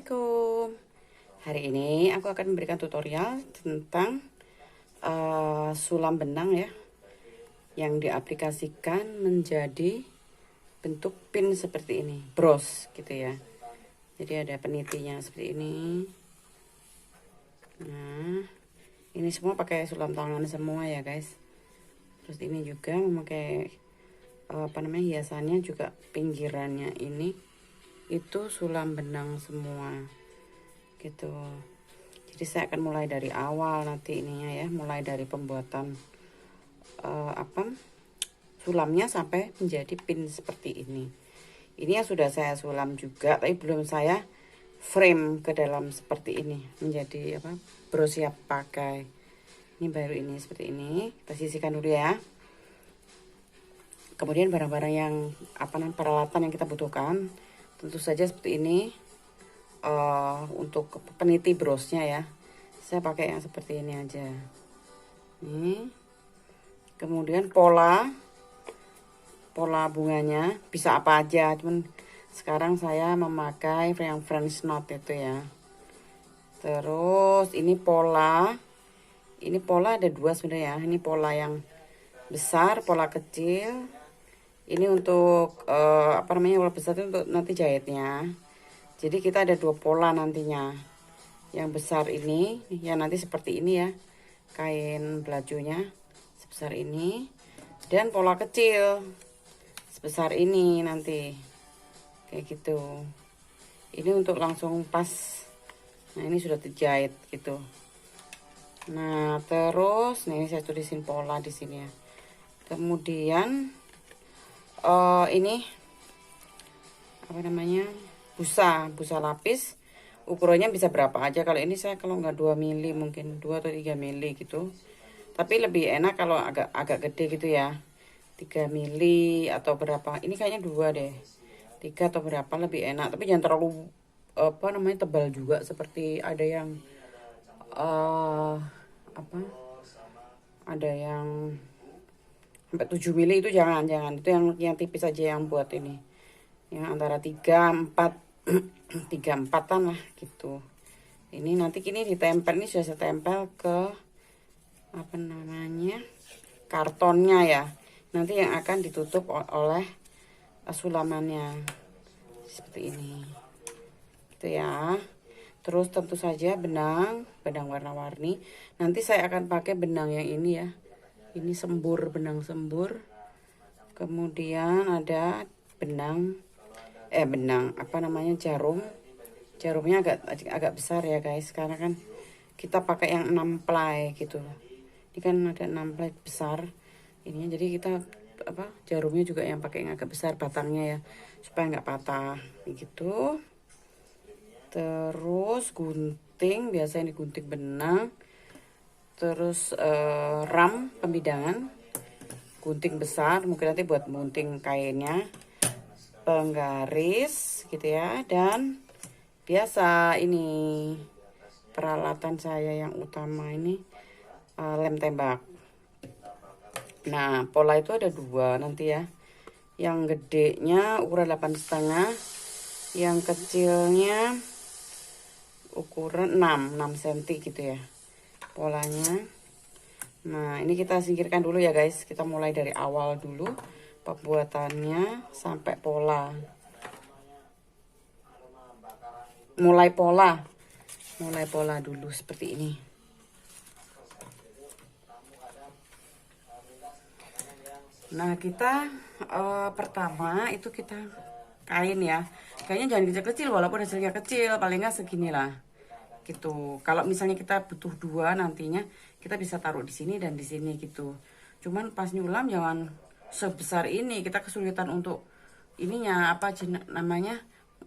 Assalamualaikum. Hari ini aku akan memberikan tutorial tentang sulam benang ya, yang diaplikasikan menjadi bentuk pin seperti ini, bros gitu ya. Jadi ada penitinya seperti ini. Nah, ini semua pakai sulam tangan semua ya guys. Terus ini juga memakai hiasannya juga, pinggirannya ini itu sulam benang semua gitu. Jadi saya akan mulai dari awal nanti ininya ya, mulai dari pembuatan sulamnya sampai menjadi pin seperti ini. Ini yang sudah saya sulam juga, tapi belum saya frame ke dalam seperti ini menjadi bros siap pakai. Ini baru ini seperti ini. Kita sisihkan dulu ya. Kemudian barang-barang yang peralatan yang kita butuhkan tentu saja seperti ini. Untuk peniti brosnya ya, saya pakai yang seperti ini aja. Ini kemudian pola bunganya bisa apa aja, cuman sekarang saya memakai yang French knot itu ya. Terus ini pola ada dua sebenarnya. Ini pola yang besar, pola kecil. Ini untuk pola besar itu untuk nanti jahitnya. Jadi kita ada dua pola nantinya. Yang besar ini, yang nanti seperti ini ya, kain belajunya sebesar ini. Dan pola kecil sebesar ini nanti, kayak gitu. Ini untuk langsung pas. Nah ini sudah dijahit gitu. Nah terus, nih saya tulisin pola di sini ya. Kemudian ini busa lapis, ukurannya bisa berapa aja. Kalau ini saya kalau nggak 2 mili mungkin 2 atau 3 mili gitu, tapi lebih enak kalau agak gede gitu ya, 3 mili atau berapa. Ini kayaknya 2 deh, 3 atau berapa, lebih enak. Tapi jangan terlalu tebal juga, seperti ada yang ada yang sampai 7 mili itu jangan. Itu yang tipis aja, yang buat ini yang antara 3-4an lah gitu. Ini nanti kini ditempel, ini sudah saya tempel ke kartonnya ya, nanti yang akan ditutup oleh sulamannya seperti ini gitu ya. Terus tentu saja benang warna-warni. Nanti saya akan pakai benang yang ini ya, ini benang sembur. Kemudian ada jarumnya agak besar ya guys, karena kan kita pakai yang 6 ply gitu. Ini kan ada 6 ply besar ininya, jadi kita jarumnya juga yang pakai yang agak besar batangnya ya, supaya nggak patah gitu. Terus gunting, biasanya digunting benang. Terus ram pembidangan, gunting besar mungkin nanti buat gunting kainnya, penggaris gitu ya. Dan biasa ini peralatan saya yang utama ini lem tembak. Nah pola itu ada 2 nanti ya, yang gedenya ukuran 8,5, yang kecilnya ukuran 6 cm gitu ya polanya. Nah ini kita singkirkan dulu ya guys, kita mulai dari awal dulu pembuatannya sampai pola. Mulai pola dulu seperti ini. Nah kita pertama itu kita kain ya, kayaknya jangan kecil-kecil, walaupun hasilnya kecil paling nggak segini lah gitu. Kalau misalnya kita butuh 2 nantinya, kita bisa taruh di sini dan di sini gitu. Cuman pas nyulam jangan sebesar ini, kita kesulitan untuk ininya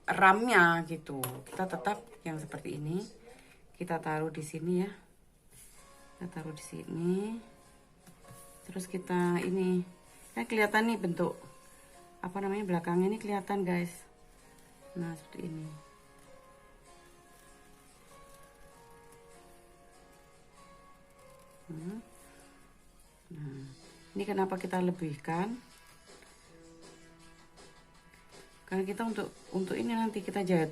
ramnya gitu. Kita tetap yang seperti ini, kita taruh di sini ya, kita taruh di sini. Terus kita ini kelihatan nih bentuk belakangnya ini kelihatan guys. Nah seperti ini. Nah ini kenapa kita lebihkan, karena kita untuk ini nanti kita jahit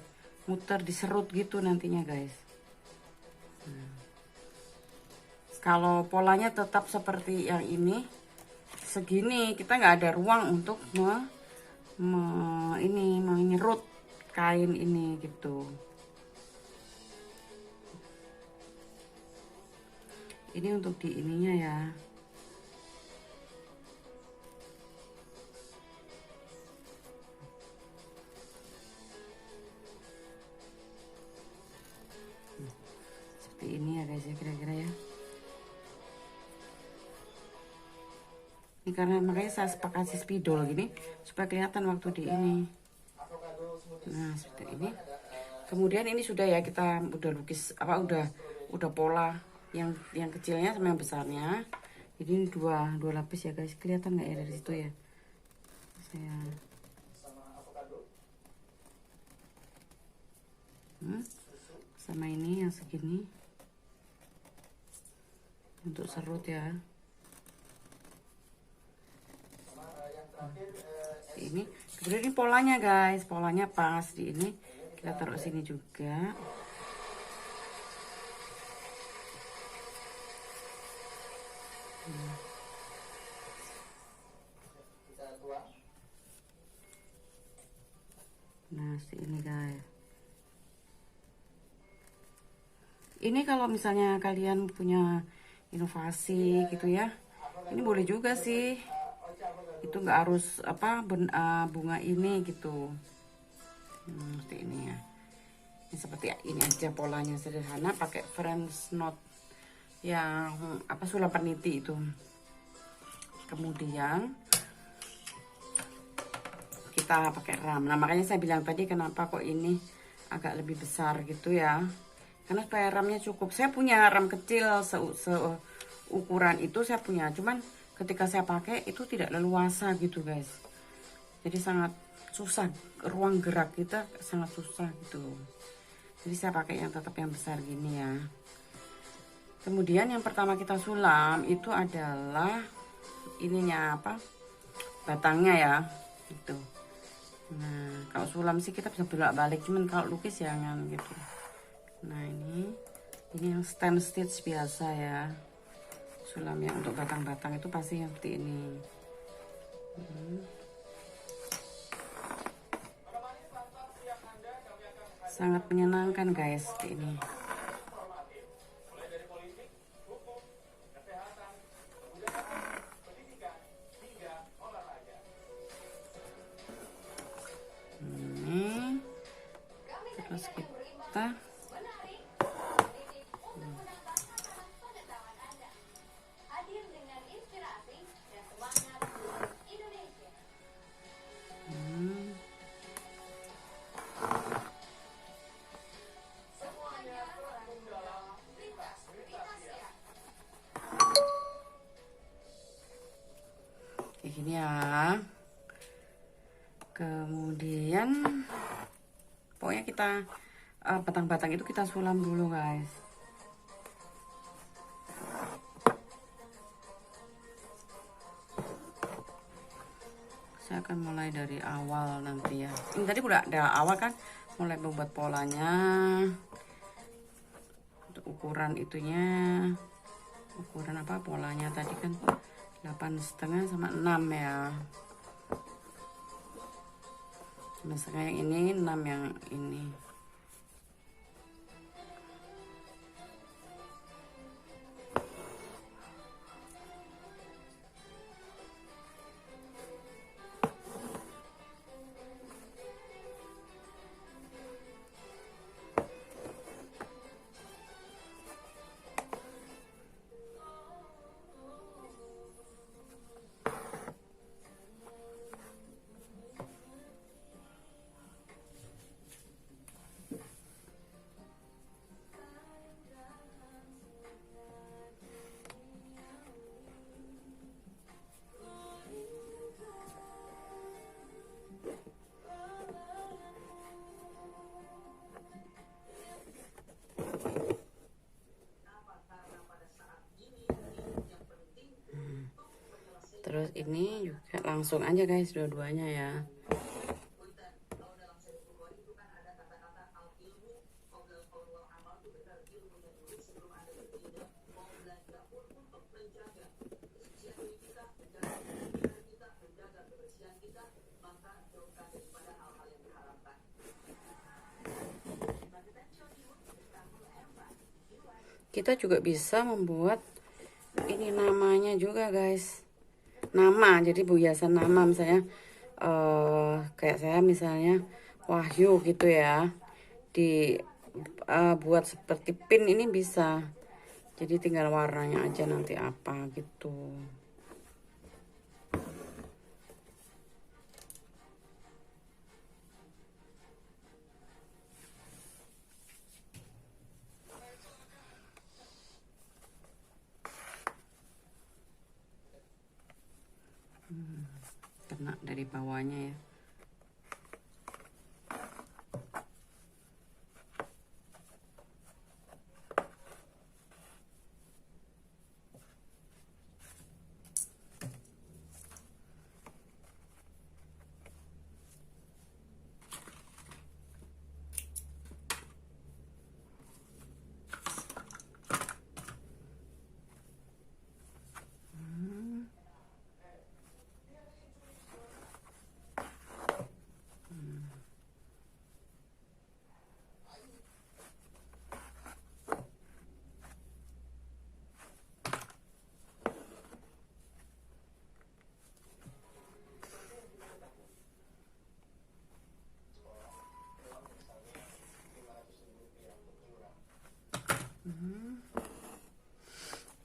muter diserut gitu nantinya guys. Kalau polanya tetap seperti yang ini, segini, kita nggak ada ruang untuk menyerut kain ini gitu. Ini untuk di ininya ya. Seperti ini ya guys ya, kira-kira ya. Ini karena makanya saya kasih spidol gini supaya kelihatan waktu di ini. Nah seperti ini. Kemudian ini sudah ya, kita udah lukis apa udah pola yang kecilnya sama yang besarnya. Jadi ini dua lapis ya guys, kelihatan nggak ya dari situ ya? Saya sama ini yang segini untuk serut ya. Ini kemudian ini polanya guys, polanya pas di ini, kita taruh sini juga. Nah ini guys, ini kalau misalnya kalian punya inovasi gitu ya, ini boleh juga sih. Itu nggak harus apa bunga ini gitu. Seperti ini ya. Ini seperti ini aja, polanya sederhana, pakai French knot yang apa sulam peniti itu. Kemudian kita pakai ram. Nah makanya saya bilang tadi kenapa kok ini agak lebih besar gitu ya, karena supaya ramnya cukup. Saya punya ram kecil seukuran itu, saya punya, cuman ketika saya pakai itu tidak leluasa gitu guys, jadi sangat susah, ruang gerak kita sangat susah gitu. Jadi saya pakai yang tetap yang besar gini ya. Kemudian yang pertama kita sulam itu adalah ininya apa, batangnya ya gitu. Nah kalau sulam sih kita bisa bolak-balik, cuman kalau lukis jangan gitu. Nah ini yang stand stitch biasa ya. Sulam yang untuk batang-batang itu pasti yang seperti ini. Sangat menyenangkan guys seperti ini. Terus kita kayak gini ya. Kemudian pokoknya kita batang-batang itu kita sulam dulu guys. Saya akan mulai dari awal nanti ya. Ini tadi udah ada awal kan, mulai membuat polanya, untuk ukuran itunya, ukuran apa polanya tadi kan 8,5 sama 6 ya. 6,5 yang ini, 6 yang ini. Terus ini juga langsung aja guys, dua-duanya ya. kita juga bisa membuat ini namanya juga guys, nama, jadi hiasan nama, misalnya kayak saya misalnya Wahyu gitu ya, di buat seperti pin ini bisa, jadi tinggal warnanya aja nanti apa gitu. Kena dari bawahnya ya.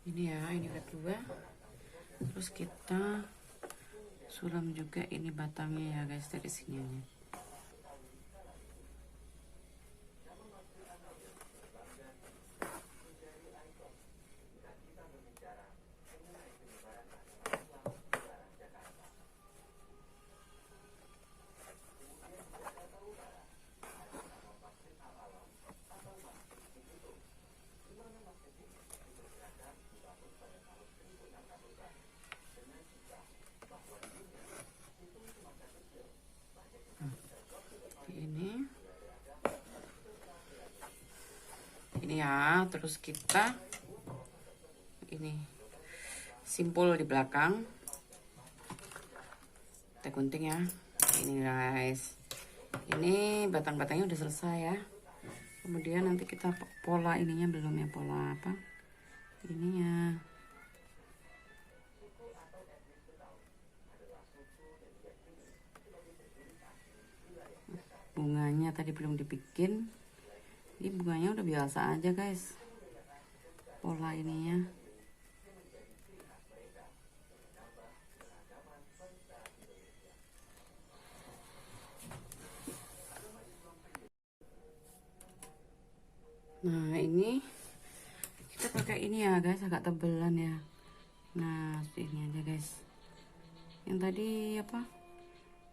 Ini ya, ini kedua. Terus kita sulam juga ini batangnya ya guys, dari sini nih. Ini ya, terus kita ini simpul di belakang, kita gunting ya. Ini guys, ini batang-batangnya udah selesai ya. Kemudian nanti kita pola ininya belum ya, pola apa ininya. Bunganya tadi belum dibikin. Ini bunganya udah biasa aja guys, pola ininya. Nah ini kita pakai ini ya guys, agak tebelan ya. Nah ini aja guys, yang tadi apa,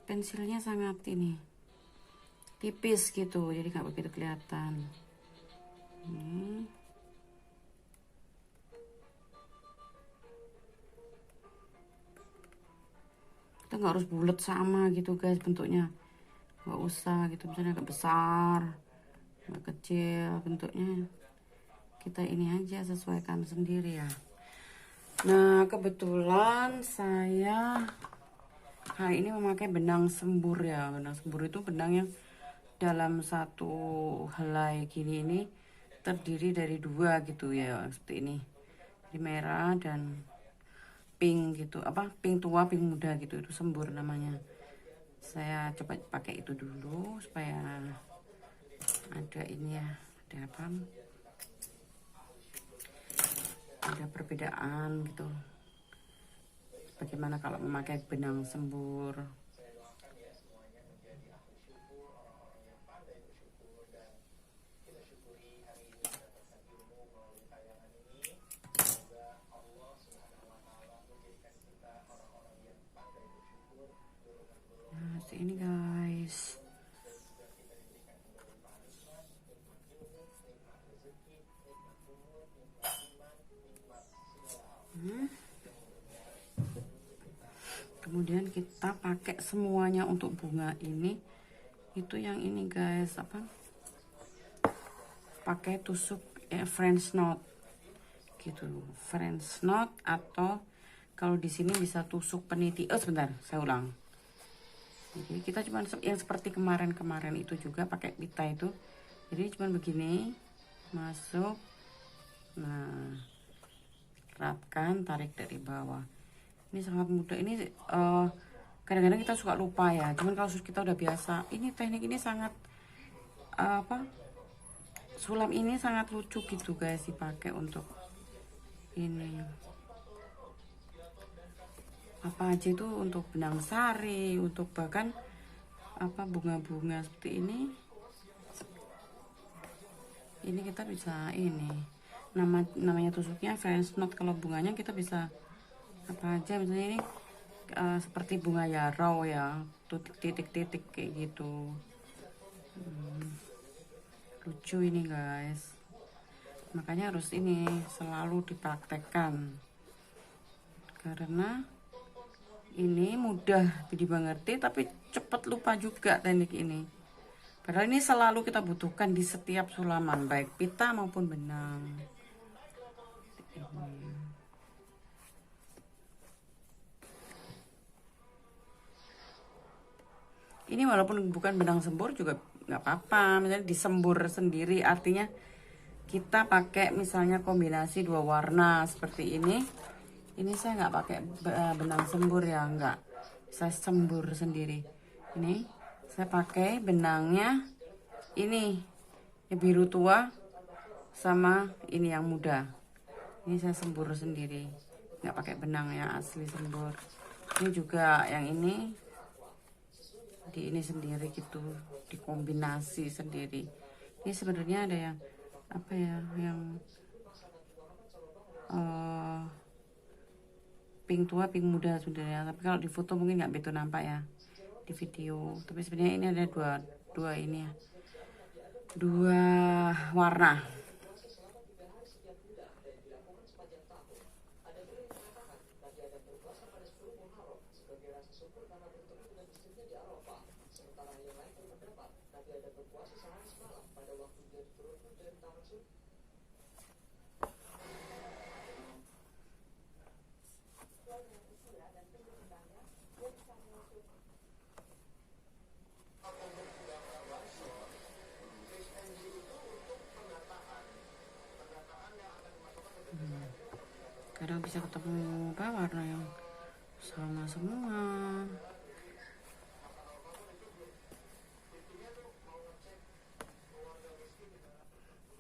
pensilnya sangat ini tipis gitu, jadi nggak begitu kelihatan. Ini kita nggak harus bulat sama gitu guys bentuknya, nggak usah gitu, misalnya agak besar agak kecil bentuknya, kita ini aja sesuaikan sendiri ya. Nah kebetulan saya hari ini memakai benang sembur ya. Benang sembur itu benang yang dalam satu helai gini ini terdiri dari dua gitu ya, seperti ini, di merah dan pink gitu, apa pink tua pink muda gitu, itu sembur namanya. Saya coba pakai itu dulu supaya ada ini ya, ada apa, ada perbedaan gitu, bagaimana kalau memakai benang sembur. Nah ini guys, kemudian kita pakai semuanya untuk bunga ini, itu yang ini guys, apa, pakai tusuk French knot gitu, French knot, atau kalau di sini bisa tusuk peniti. Oh sebentar, saya ulang. Jadi kita cuma yang seperti kemarin itu juga pakai pita itu, jadi cuma begini, masuk Nah, eratkan, tarik dari bawah. Ini sangat mudah. Ini kadang-kadang kita suka lupa ya. Cuman kalau kita udah biasa, ini teknik ini sangat apa? Sulam ini sangat lucu gitu guys, dipakai untuk ini. Apa aja itu, untuk benang sari, untuk bahkan apa bunga-bunga seperti ini kita bisa ini namanya tusuknya French knot. Kalau bunganya kita bisa apa aja, misalnya ini seperti bunga yarrow ya, titik-titik kayak gitu. Lucu ini guys, makanya harus ini selalu dipraktekkan karena ini mudah dimengerti tapi cepat lupa juga teknik ini. Padahal ini selalu kita butuhkan di setiap sulaman, baik pita maupun benang. Ini walaupun bukan benang sembur juga nggak apa-apa. Misalnya disembur sendiri, artinya kita pakai misalnya kombinasi 2 warna seperti ini. Ini saya nggak pakai benang sembur ya, nggak. Saya sembur sendiri. Ini saya pakai benangnya ini yang biru tua sama ini yang muda. Ini saya sembur sendiri, nggak pakai benang ya asli sembur. Ini juga yang ini di ini sendiri gitu, dikombinasi sendiri. Ini sebenarnya ada yang apa ya, yang pink tua pink muda sebenarnya, tapi kalau di foto mungkin nggak begitu nampak ya di video. Tapi sebenarnya ini ada dua ini ya, 2 warna. Kadang bisa ketemu apa warna yang sama semua.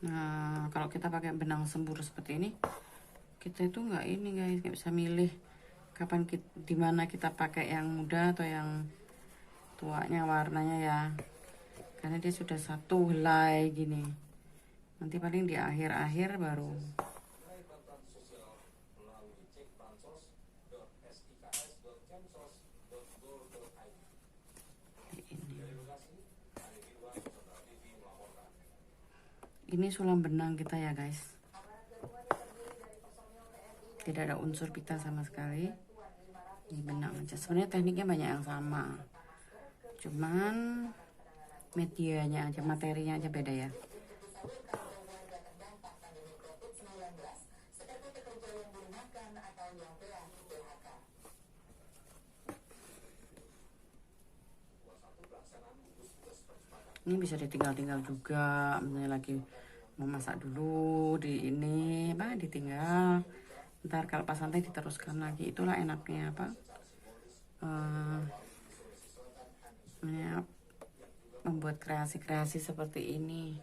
Nah, kalau kita pakai benang sembur seperti ini, kita itu nggak ini guys, nggak bisa milih kapan dimana kita pakai yang muda atau yang tuanya warnanya ya, karena dia sudah satu helai gini. Nanti paling di akhir-akhir baru ini sulam benang kita ya guys, tidak ada unsur pita sama sekali. Ini benang aja. Sebenarnya tekniknya banyak yang sama, cuman medianya aja, materinya aja beda ya. Ini bisa ditinggal-tinggal juga, misalnya lagi mau masak dulu di ini apa, ditinggal, ntar kalau pas santai diteruskan lagi. Itulah enaknya apa, ya, membuat kreasi-kreasi seperti ini.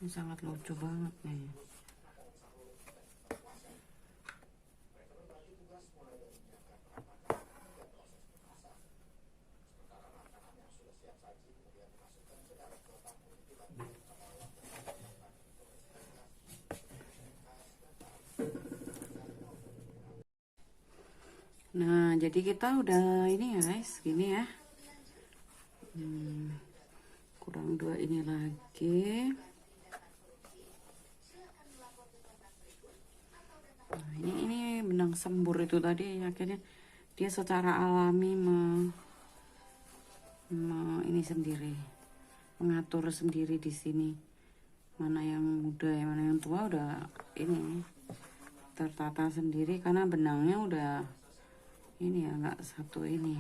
Ini sangat lucu banget nih. Nah, jadi kita udah ini ya guys, gini ya. Kurang 2 ini lagi. Nah, ini benang sembur itu tadi akhirnya dia secara alami ini sendiri, mengatur sendiri di sini. Mana yang muda, yang mana yang tua udah ini tertata sendiri karena benangnya udah ini ya, nggak satu ini.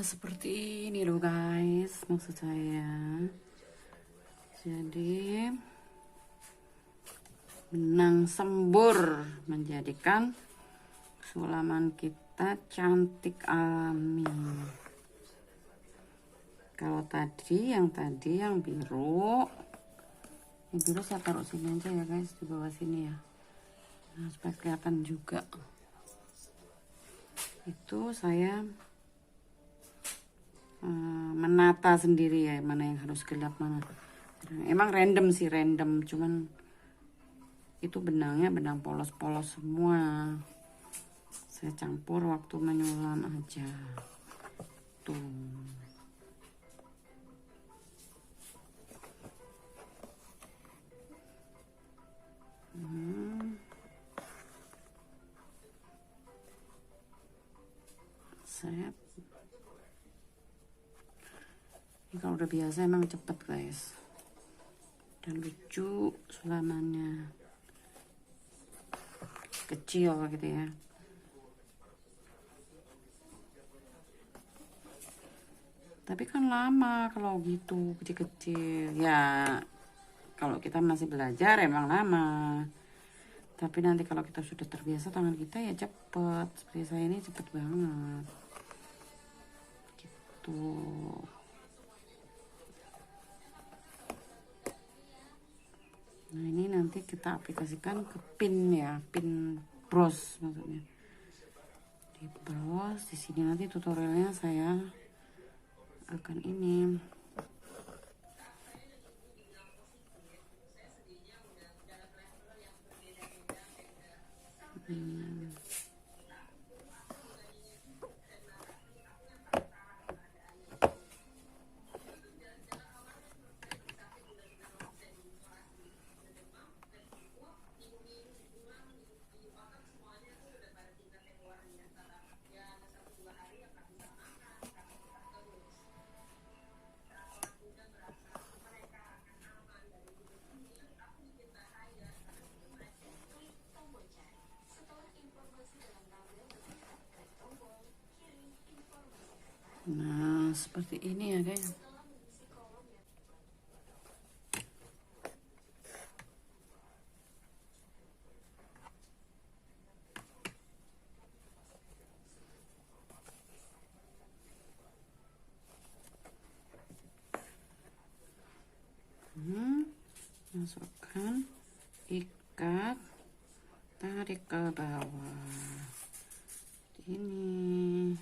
Seperti ini loh guys, maksud saya. Jadi benang sembur menjadikan sulaman kita cantik alami. Kalau tadi yang biru, saya taruh sini aja ya guys, di bawah sini ya. Nah, supaya kelihatan juga. Itu saya menata sendiri ya, mana yang harus gelap mana. Emang random sih, cuman itu benangnya benang polos-polos semua. Saya campur waktu menyulam aja. Tuh. Set. Ini kalau udah biasa emang cepet guys, dan lucu sulamannya, kecil gitu ya. Tapi kan lama kalau gitu kecil-kecil ya. Kalau kita masih belajar emang lama, tapi nanti kalau kita sudah terbiasa tangan kita ya cepet. Seperti saya ini cepet banget gitu. Nah, ini nanti kita aplikasikan ke pin ya, pin bros maksudnya. Di bros, di sini nanti tutorialnya saya akan ini. Nah, seperti ini ya guys. masukkan, ikat, tarik ke bawah ini.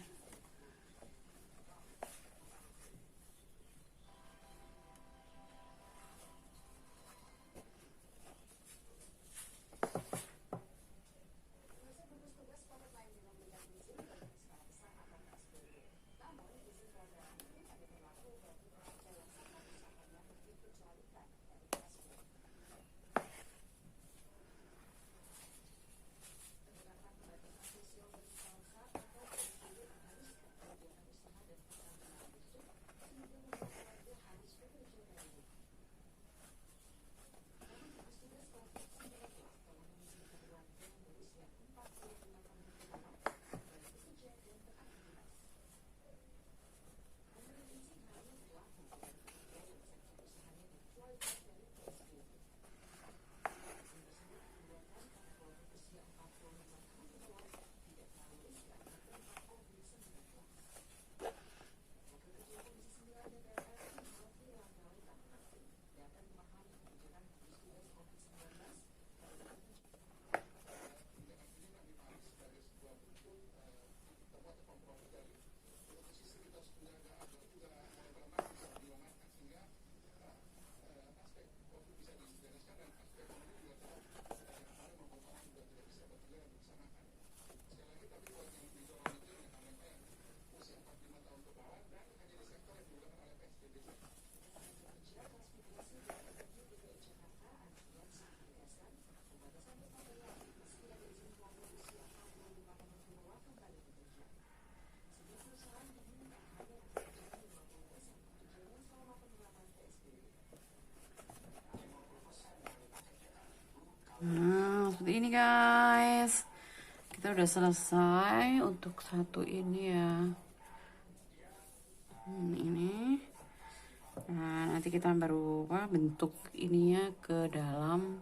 Nah, seperti ini guys. Kita udah selesai untuk satu ini ya. Ini. Nah, nanti kita baru bentuk ininya ke dalam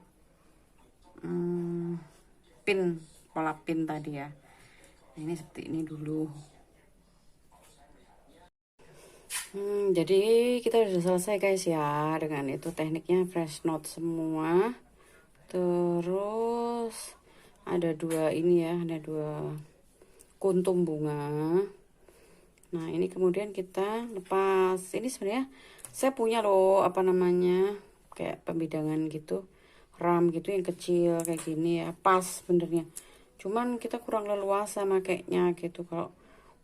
pin, pola pin tadi ya. Nah, ini seperti ini dulu. Jadi kita udah selesai guys ya dengan itu tekniknya fresh knot semua. Terus ada dua ini ya, ada dua kuntum bunga. Nah ini kemudian kita lepas. Ini sebenarnya saya punya loh apa namanya kayak pembidangan gitu, ram gitu yang kecil kayak gini ya, pas benernya. Cuman kita kurang leluasa makainya gitu. Kalau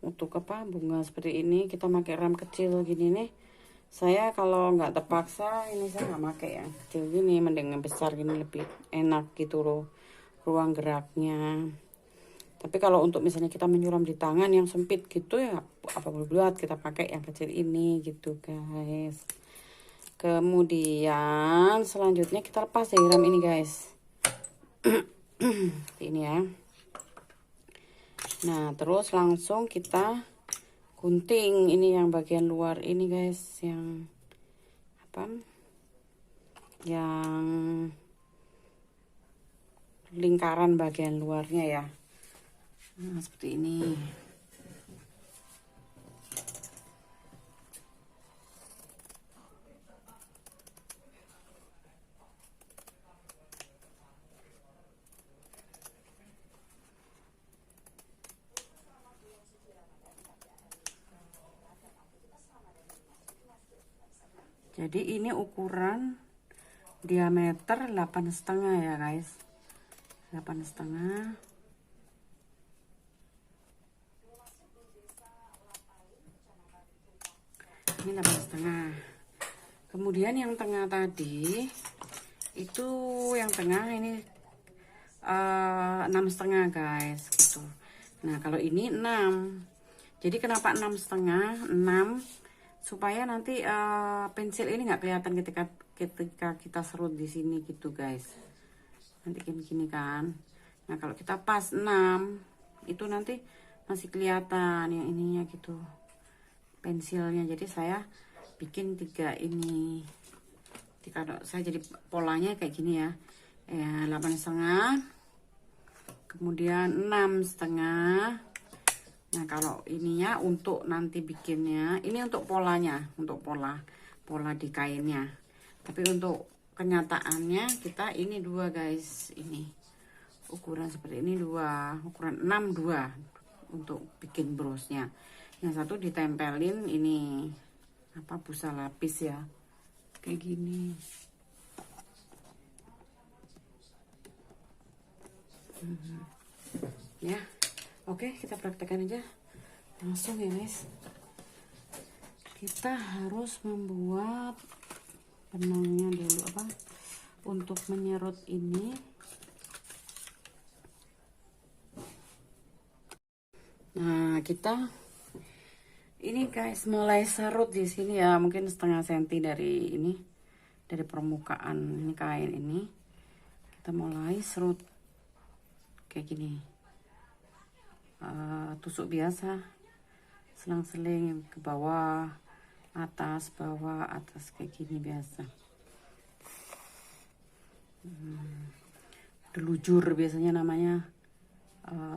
untuk apa bunga seperti ini kita pakai ram kecil gini nih. Saya kalau nggak terpaksa ini saya nggak pakai yang kecil gini, mending yang besar gini lebih enak gitu loh ruang geraknya. Tapi kalau untuk misalnya kita menyulam di tangan yang sempit gitu ya apa boleh buat, kita pakai yang kecil ini gitu guys. Kemudian selanjutnya kita lepas dari ram ini guys. Ini ya. Nah terus langsung kita gunting ini yang bagian luar ini guys, yang apa, yang lingkaran bagian luarnya ya. Nah seperti ini. Jadi ini ukuran diameter 8,5 ya guys, 8,5. Ini 8,5. Kemudian yang tengah tadi itu, yang tengah ini 6,5 guys gitu. Nah kalau ini 6. Jadi kenapa 6,5? 6 supaya nanti pensil ini nggak kelihatan ketika kita serut di sini gitu guys. Nanti gini kan. Nah kalau kita pas 6 itu nanti masih kelihatan yang ininya gitu pensilnya. Jadi saya bikin 3 ini. Kalau saya jadi polanya kayak gini ya. 8,5, kemudian 6,5. Nah kalau ininya untuk nanti bikinnya, ini untuk polanya, untuk pola di kainnya. Tapi untuk kenyataannya kita ini dua guys, ini ukuran seperti ini dua, ukuran 62 untuk bikin brosnya. Yang satu ditempelin ini apa, busa lapis ya, kayak gini. Ya, oke, kita praktekkan aja langsung ya guys. Kita harus membuat benangnya dulu apa, untuk menyerut ini. Nah, kita ini guys mulai serut di sini ya, mungkin setengah senti dari ini, dari permukaan ini kain ini. Kita mulai serut kayak gini. Tusuk biasa, selang-seling ke bawah, atas, bawah, atas, kayak gini biasa. Delujur biasanya namanya,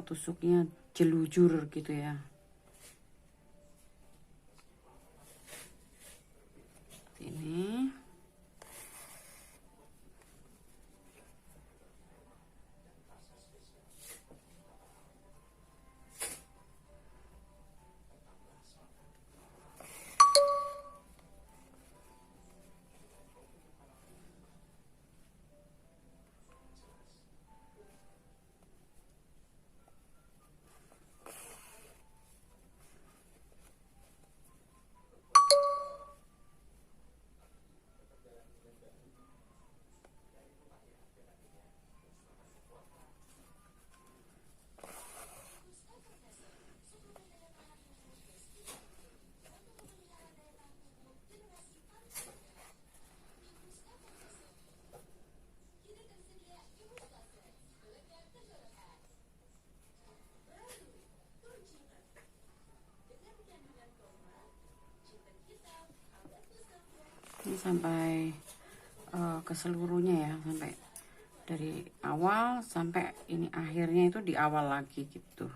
tusuknya jelujur gitu ya. Ini sampai ke seluruhnya ya, sampai dari awal sampai ini akhirnya itu di awal lagi gitu.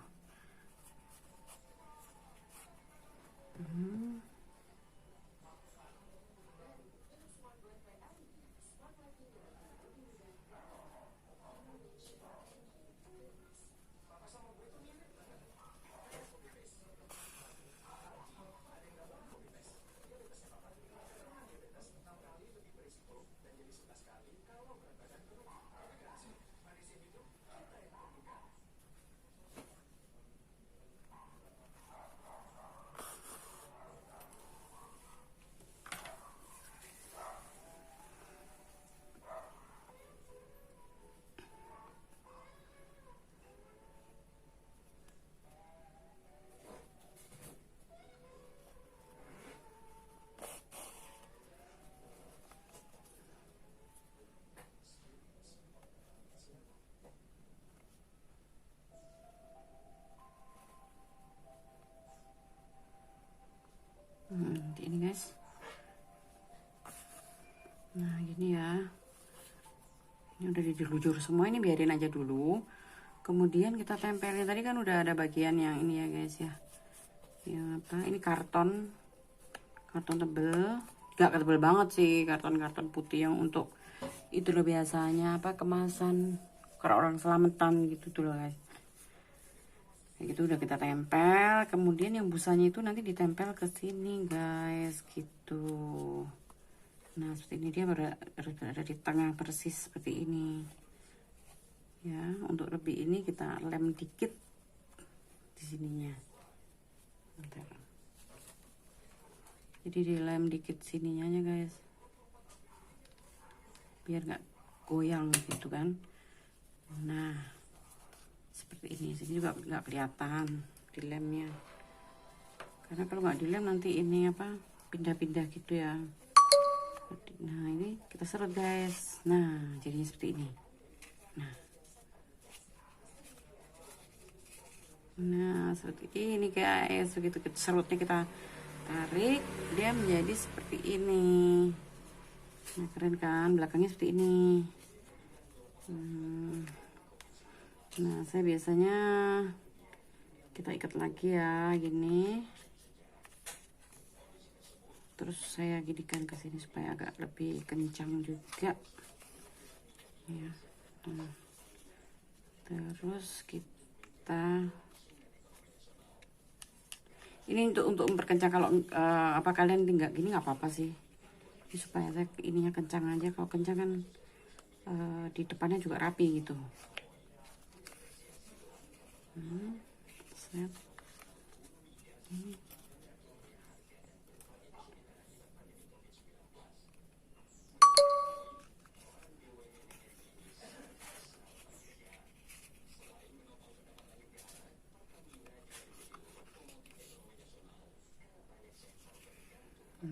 Ini guys, nah gini ya, ini udah dijelujur semua, ini biarin aja dulu. Kemudian kita tempelin, tadi kan udah ada bagian yang ini ya guys ya, yang apa, ini karton tebel, gak tebel banget sih, karton putih yang untuk itu loh biasanya apa, kemasan kalau orang selamatan gitu tuh loh guys. Kayak gitu udah kita tempel, kemudian yang busanya itu nanti ditempel ke sini guys gitu. Nah seperti ini, dia berada di tengah persis seperti ini ya. Untuk lebih ini kita lem dikit di sininya. Bentar. Jadi dilem dikit sininya aja guys, biar nggak goyang gitu kan. Nah seperti ini, sini juga nggak kelihatan dilemnya, karena kalau nggak dilem nanti ini apa, pindah-pindah gitu ya. Nah ini kita serut guys, nah jadinya seperti ini. Nah seperti ini guys, begitu serutnya kita tarik, dia menjadi seperti ini. Nah keren kan, belakangnya seperti ini. Nah saya biasanya kita ikat lagi ya gini, terus saya gidikan ke sini supaya agak lebih kencang juga ya. Nah, terus kita ini untuk memperkencang. Kalau apa kalian tinggal gini nggak apa-apa sih, ini supaya saya ininya kencang aja. Kalau kencang kan di depannya juga rapi gitu. Set.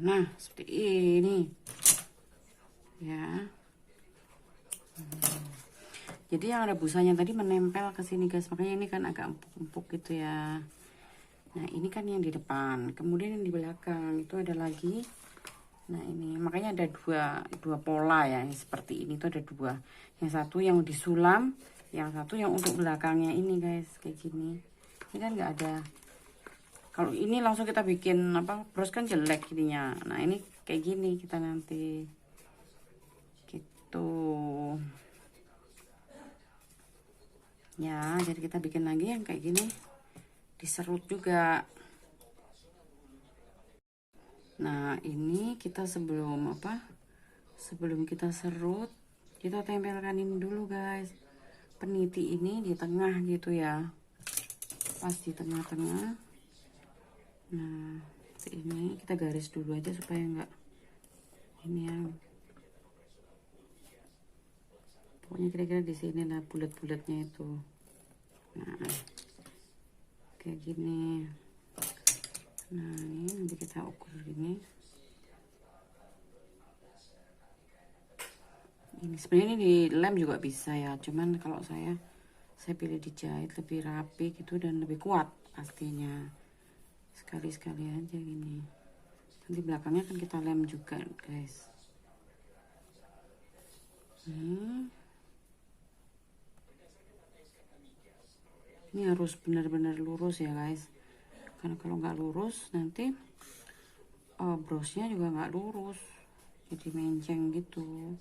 Nah, seperti ini ya. Jadi yang ada busanya tadi menempel ke sini guys, makanya ini kan agak empuk-empuk gitu ya. Nah ini kan yang di depan, kemudian yang di belakang itu ada lagi. Nah ini makanya ada dua pola ya, seperti ini tuh ada dua. Yang satu yang disulam, yang satu yang untuk belakangnya ini guys, kayak gini. Ini kan nggak ada. Kalau ini langsung kita bikin apa, bros kan jelek ininya. Nah ini kayak gini kita nanti gitu ya. Jadi kita bikin lagi yang kayak gini, diserut juga. Nah ini kita sebelum kita serut, kita tempelkan ini dulu guys, peniti ini di tengah gitu ya, pas di tengah-tengah. Nah ini kita garis dulu aja supaya enggak ini ya, pokoknya kira-kira di sini lah bulat-bulatnya itu. Nah kayak gini. Nah ini nanti kita ukur gini. Ini sebenarnya ini dilem juga bisa ya, cuman kalau saya pilih dijahit lebih rapi gitu dan lebih kuat pastinya. Sekali-sekali aja gini. Nanti belakangnya kan kita lem juga guys. Ini harus benar-benar lurus ya guys, karena kalau nggak lurus nanti brosnya juga nggak lurus, jadi menceng gitu.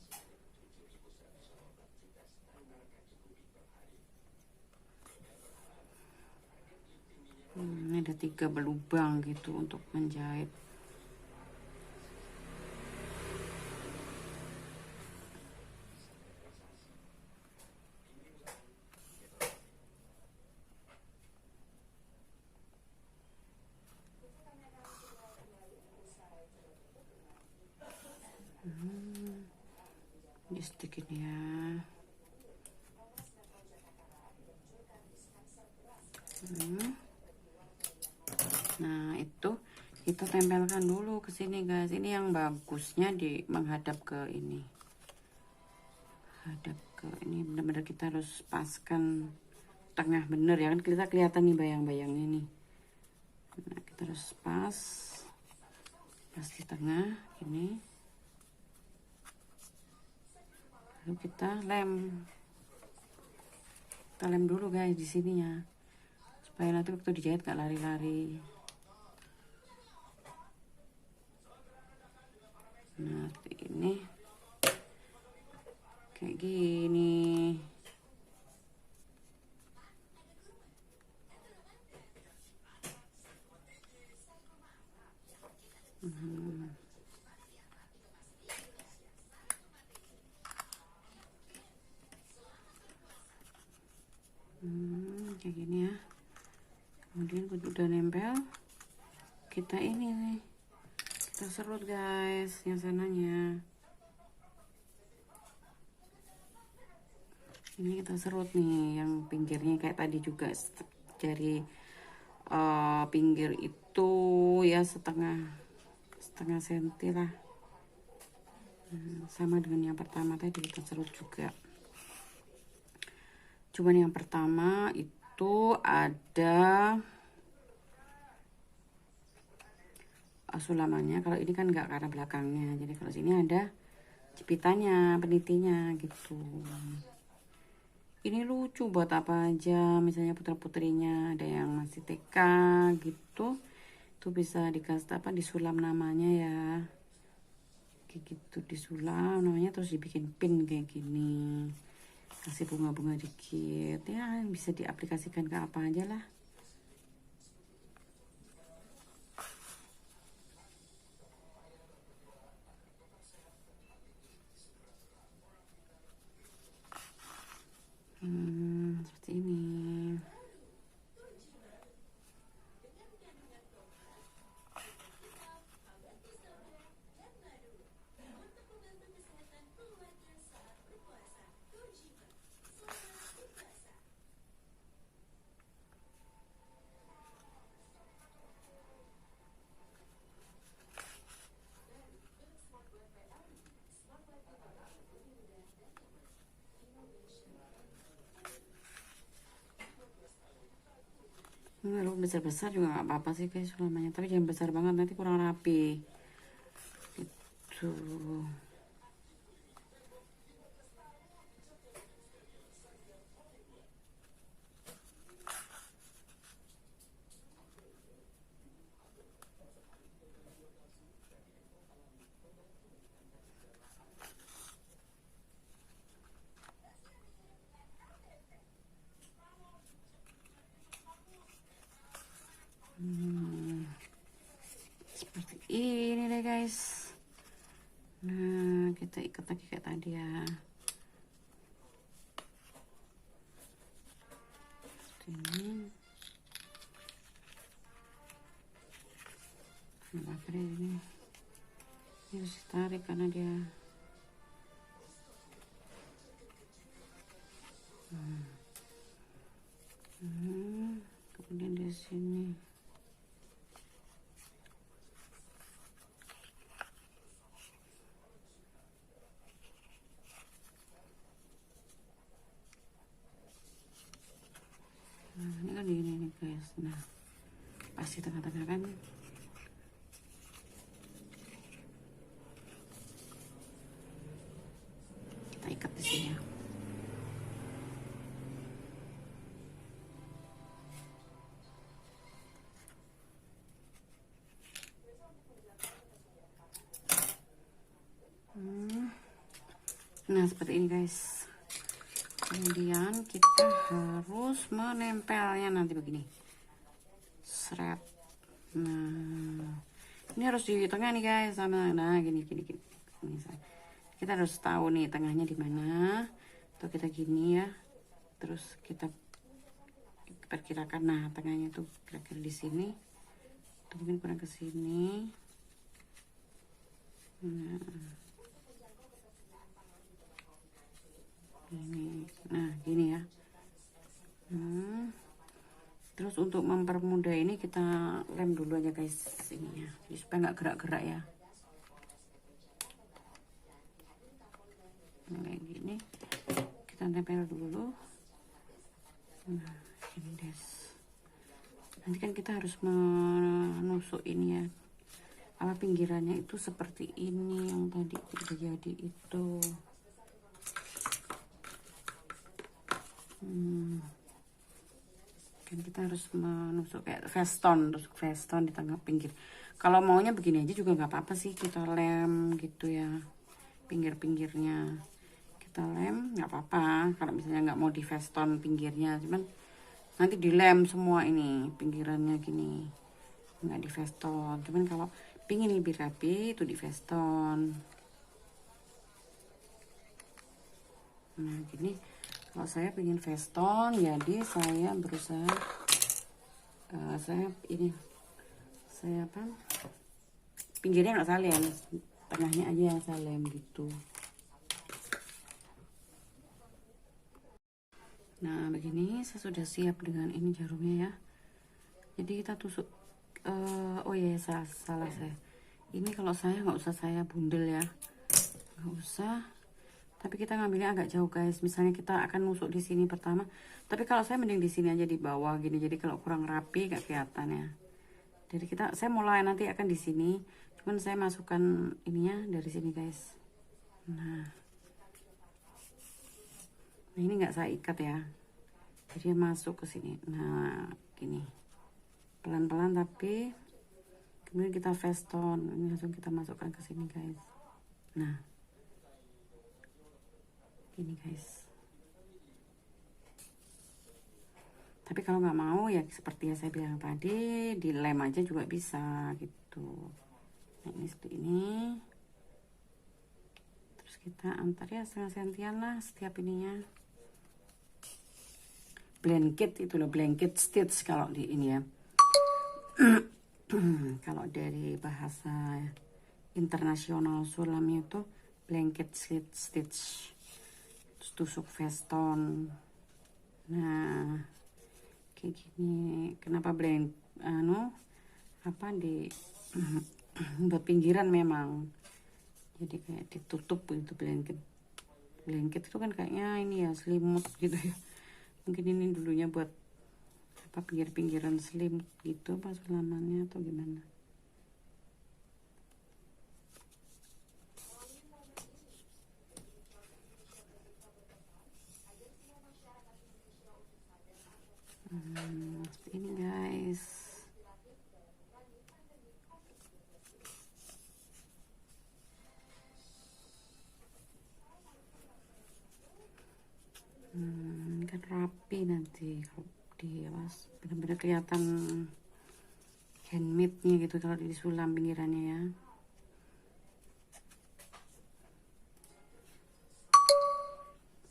Ini ada 3 berlubang gitu untuk menjahit. Ini sedikit ya. Nah itu kita tempelkan dulu ke sini guys. Ini yang bagusnya di menghadap ke ini, hadap ke ini, benar-benar kita harus paskan tengah bener ya kan, kita kelihatan nih bayang-bayangnya nih. Nah kita harus pas di tengah ini, lalu kita lem dulu guys di sininya, supaya nanti waktu dijahit gak lari-lari. Nah seperti ini, kayak gini. Kayak gini ya. Kemudian udah nempel, kita ini nih, kita serut guys yang sananya. Ini kita serut nih yang pinggirnya kayak tadi juga, dari pinggir itu ya setengah senti lah. Sama dengan yang pertama tadi kita serut juga. Cuman yang pertama itu ada sulamannya, kalau ini kan enggak karena belakangnya. Jadi kalau sini ada jepitannya, penitinya gitu. Ini lucu buat apa aja, misalnya putra-putrinya ada yang masih TK gitu, Tuh bisa dikasih apa, disulam namanya ya, kayak gitu, disulam namanya, terus dibikin pin kayak gini, kasih bunga-bunga dikit ya, bisa diaplikasikan ke apa aja lah. Seperti ini. Kalau besar-besar juga nggak apa-apa sih guys sulamanya, tapi jangan besar banget, nanti kurang rapi gitu. Seperti ini deh guys. Nah, kita ikat lagi kayak tadi ya. Seperti ini. Nggak apa-apa deh ini. Ini harus ditarik karena dia. Kemudian di sini. Nah, ini kan gini nih guys. Nah, pasti tengah-tengah kan. Kita ikat di sini ya. Nah, seperti ini guys. Kemudian kita harus menempelnya nanti begini. Seret. Nah, ini harus di tengah nih guys, sama nah gini. Kita harus tahu nih tengahnya di mana. Atau kita gini ya. Terus kita perkirakan, nah tengahnya tuh kira-kira di sini. Atau mungkin kurang ke sini. Nah. Ini, nah gini ya. Terus untuk mempermudah ini kita lem dulu aja guys ininya, supaya nggak gerak-gerak ya. Nah, kayak gini kita tempel dulu. Nah ini guys, nanti kan kita harus menusuk ini ya, apa pinggirannya itu seperti ini yang tadi udah jadi itu. Kan kita harus menusuk kayak veston, tusuk veston di tengah pinggir. Kalau maunya begini aja juga nggak apa-apa sih, kita lem gitu ya pinggir-pinggirnya, kita lem nggak apa-apa. Kalau misalnya nggak mau di veston pinggirnya, cuman nanti dilem semua ini pinggirannya gini, nggak di veston. Cuman kalau pingin lebih rapi itu di veston. Nah gini, kalau saya pengen veston, jadi saya berusaha saya apa, pinggirnya nggak saya lem, tengahnya aja yang saya lem gitu. Nah begini saya sudah siap dengan ini jarumnya ya. Jadi kita tusuk. Oh ya salah saya. Ini kalau saya nggak usah saya bundel ya, nggak usah. Tapi kita ngambilnya agak jauh guys. Misalnya kita akan nusuk di sini pertama, tapi kalau saya mending di sini aja di bawah gini. Jadi kalau kurang rapi nggak kelihatan ya. Jadi saya mulai nanti akan di sini. Cuman saya masukkan ininya dari sini guys. Nah ini nggak saya ikat ya. Jadi masuk ke sini. Nah gini, pelan-pelan tapi Kemudian kita veston, ini langsung kita masukkan ke sini guys. Nah, ini guys. Tapi kalau nggak mau ya seperti yang saya bilang tadi, dilem aja juga bisa gitu. Nah, ini seperti ini. Terus kita antar ya setengah sentian lah setiap ininya. Blanket itu loh, blanket stitch kalau di ini ya. Kalau dari bahasa internasional sulamnya itu blanket stitch. Terus tusuk veston. Nah, kayak gini. Kenapa apa di buat pinggiran memang. Jadi kayak ditutup gitu blanket. Blanket itu kan kayaknya ini ya selimut gitu ya. Mungkin ini dulunya buat apa pinggir-pinggiran selimut gitu pas lamannya atau gimana. Seperti ini guys. Kan rapi nanti kalau di benar-benar kelihatan handmade-nya gitu kalau disulam pinggirannya ya.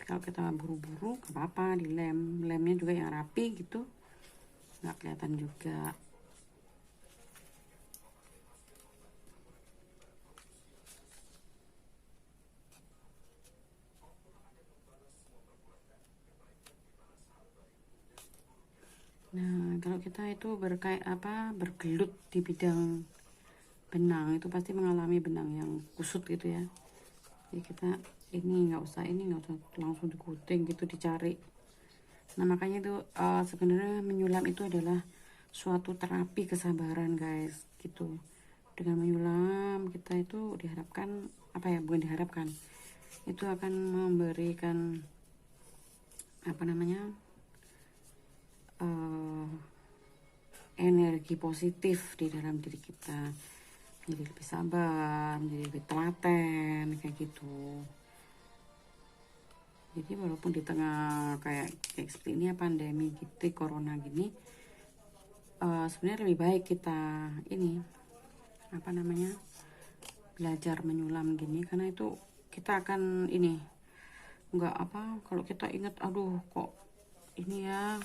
Kalau kita buru-buru gak apa-apa, lemnya juga yang rapi gitu, nggak kelihatan juga. Nah, kalau kita itu bergelut di bidang benang, itu pasti mengalami benang yang kusut gitu ya. Jadi kita ini nggak usah langsung dikuting gitu, dicari. Nah, makanya itu sebenarnya menyulam itu adalah suatu terapi kesabaran guys gitu. Dengan menyulam kita itu diharapkan bukan diharapkan, itu akan memberikan energi positif di dalam diri kita, jadi lebih sabar, jadi lebih telaten kayak gitu. Jadi walaupun di tengah kayak seperti ini ya, pandemi gitu, corona gini, sebenarnya lebih baik kita ini belajar menyulam gini, karena itu kita akan ini kalau kita ingat aduh kok ini ya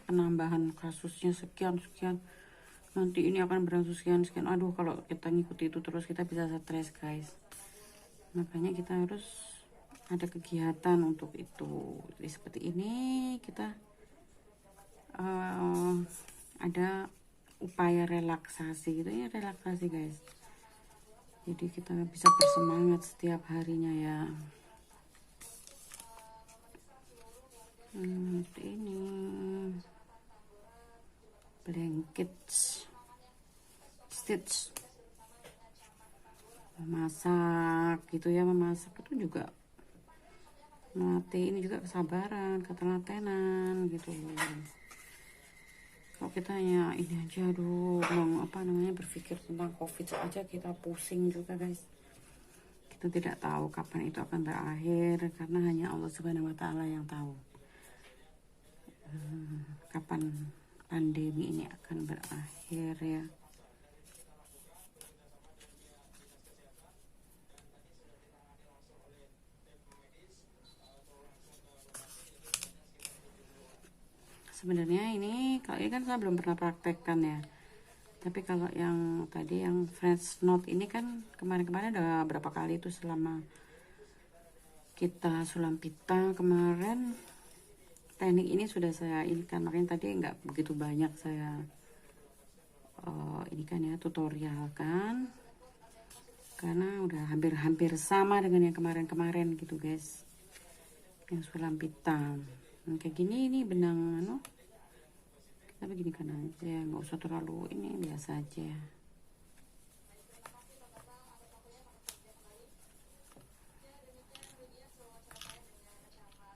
penambahan kasusnya sekian nanti ini akan berangsur sekian, aduh kalau kita ngikuti itu terus kita bisa stres guys. Makanya kita harus ada kegiatan untuk itu. Jadi seperti ini kita ada upaya relaksasi gitu ya, relaksasi guys. Jadi kita bisa bersemangat setiap harinya ya. Seperti ini blanket stitch. Memasak gitu ya, memasak itu juga melatih ini juga kesabaran, ketelatenan gitu. Kalau kita hanya ini aja berpikir tentang covid aja kita pusing juga guys. Kita tidak tahu kapan itu akan berakhir, karena hanya Allah Subhanahu wa Ta'ala yang tahu kapan pandemi ini akan berakhir ya. Sebenarnya ini kalau ini kan saya belum pernah praktekkan ya, tapi kalau yang tadi yang French knot ini kan kemarin-kemarin ada berapa kali itu selama kita sulam pita kemarin. Teknik ini sudah saya kan, makanya tadi nggak begitu banyak saya ini kan ya tutorial kan, karena udah hampir sama dengan yang kemarin gitu guys, yang sulam pita. Kayak gini ini benang kita begini kan aja, nggak usah terlalu ini, biasa aja.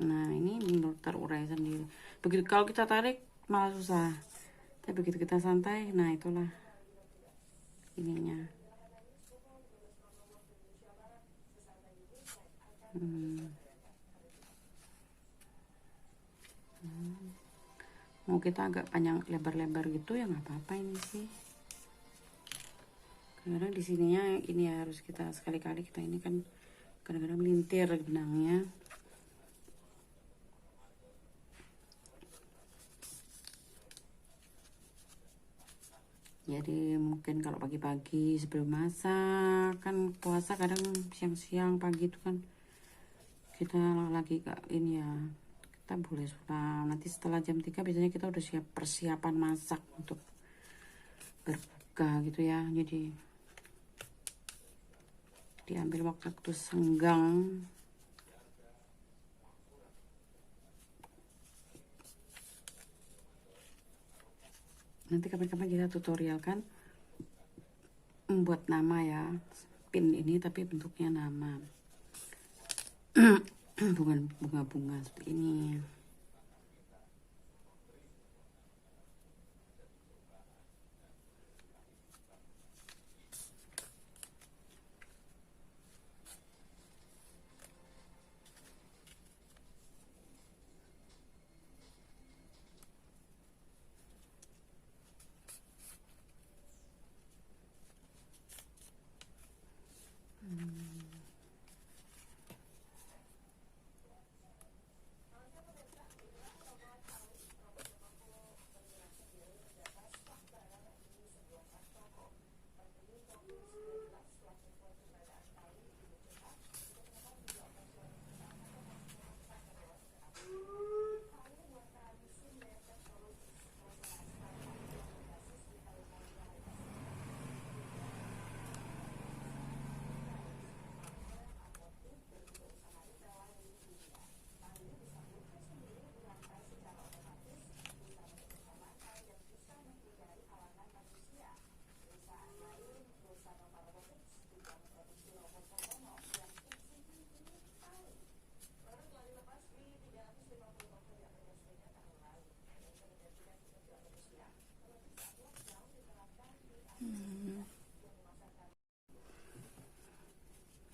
Nah ini terurai sendiri. Begitu kalau kita tarik malah susah, tapi begitu kita santai, nah itulah ininya. Mau kita agak panjang lebar-lebar gitu ya nggak apa-apa ini sih. Kadang di sininya ini ya harus kita sekali-kali kita ini kan kadang-kadang melintir benangnya. Jadi mungkin kalau pagi-pagi sebelum masak kan puasa, kadang siang-siang pagi itu kan kita lagi gak ini ya, kita boleh sudah nanti setelah jam 3 biasanya kita udah siap persiapan masak untuk berbuka gitu ya. Jadi diambil waktu senggang. Nanti kapan-kapan kita tutorial kan membuat nama ya, pin ini tapi bentuknya nama. Bukan bunga-bunga seperti ini.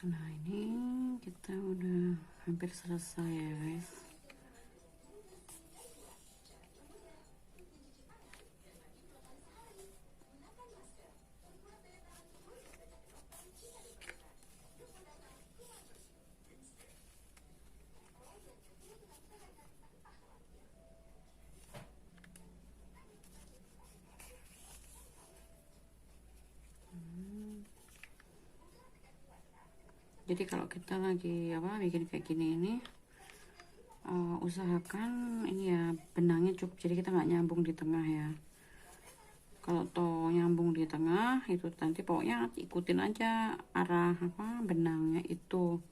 Nah ini kita udah hampir selesai ya guys. Jadi kalau kita lagi bikin kayak gini ini usahakan ini ya benangnya cukup, jadi kita nggak nyambung di tengah ya. Kalau toh nyambung di tengah itu nanti pokoknya ikutin aja arah benangnya itu,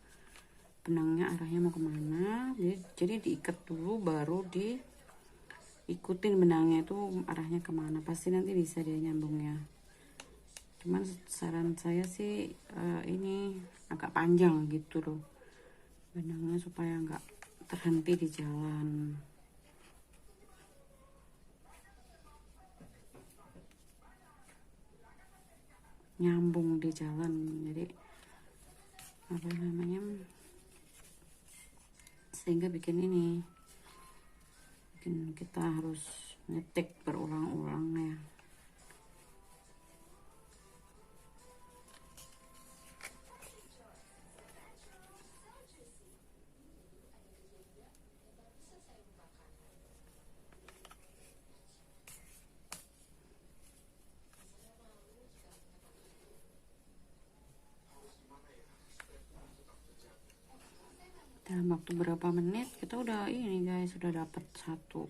benangnya arahnya mau kemana, jadi diikat dulu baru diikutin benangnya itu arahnya kemana, pasti nanti bisa dia nyambungnya. Cuman saran saya sih ini agak panjang gitu loh benangnya supaya nggak terhenti di jalan. Nyambung di jalan, jadi sehingga bikin kita harus ngetik berulang-ulang ya. Dalam waktu berapa menit kita udah ini guys, sudah dapat satu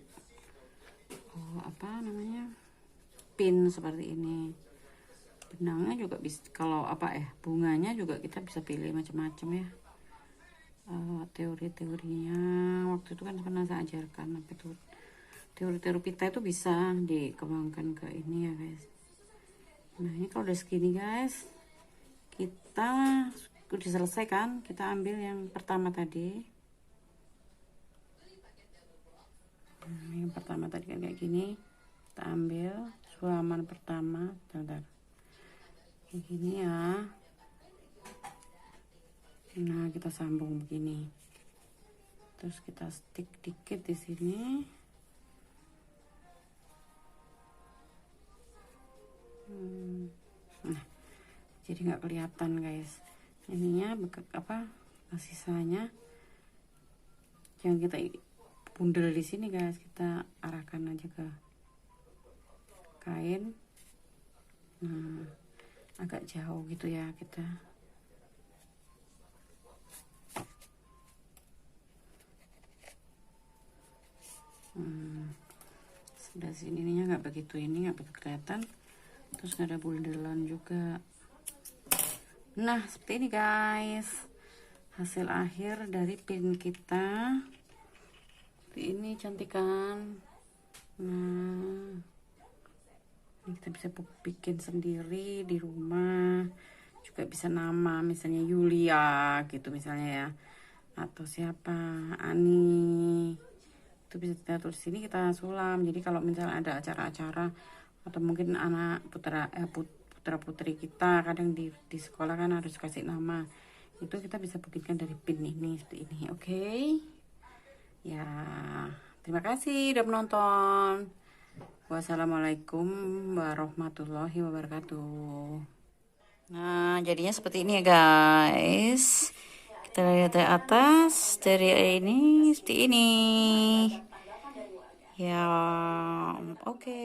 pin seperti ini. Benangnya juga bisa, kalau bunganya juga kita bisa pilih macam-macam ya. Teori-teorinya waktu itu kan pernah saya ajarkan teori-teori pita itu bisa dikembangkan ke ini ya guys. Nah ini kalau udah segini guys, kita udah selesai kan, kita ambil yang pertama tadi. Nah, yang pertama tadi kan kayak gini, kita ambil sulaman pertama, bentar. kayak gini ya. Nah, kita sambung begini. Terus kita stick dikit di sini. Nah, jadi nggak kelihatan guys. Ininya apa sisanya yang kita bundel di sini guys, kita arahkan aja ke kain. Nah, agak jauh gitu ya kita. Sebelah sini ininya nggak begitu, ini nggak begitu kelihatan. Terus nggak ada bundelan juga. Nah, seperti ini guys, hasil akhir dari pin kita. Seperti ini, cantik kan? Nah, ini kita bisa bikin sendiri di rumah. Juga bisa nama, misalnya Yulia gitu misalnya ya, atau siapa, Ani, itu bisa kita tulis sini, kita sulam. Jadi kalau misalnya ada acara-acara atau mungkin anak putra putri kita kadang di sekolah kan harus kasih nama, itu kita bisa bikinkan dari pin ini seperti ini. Oke ya, terima kasih udah menonton. Wassalamualaikum warahmatullahi wabarakatuh. Nah, jadinya seperti ini ya guys. Kita lihat dari atas, dari ini seperti ini ya. Oke.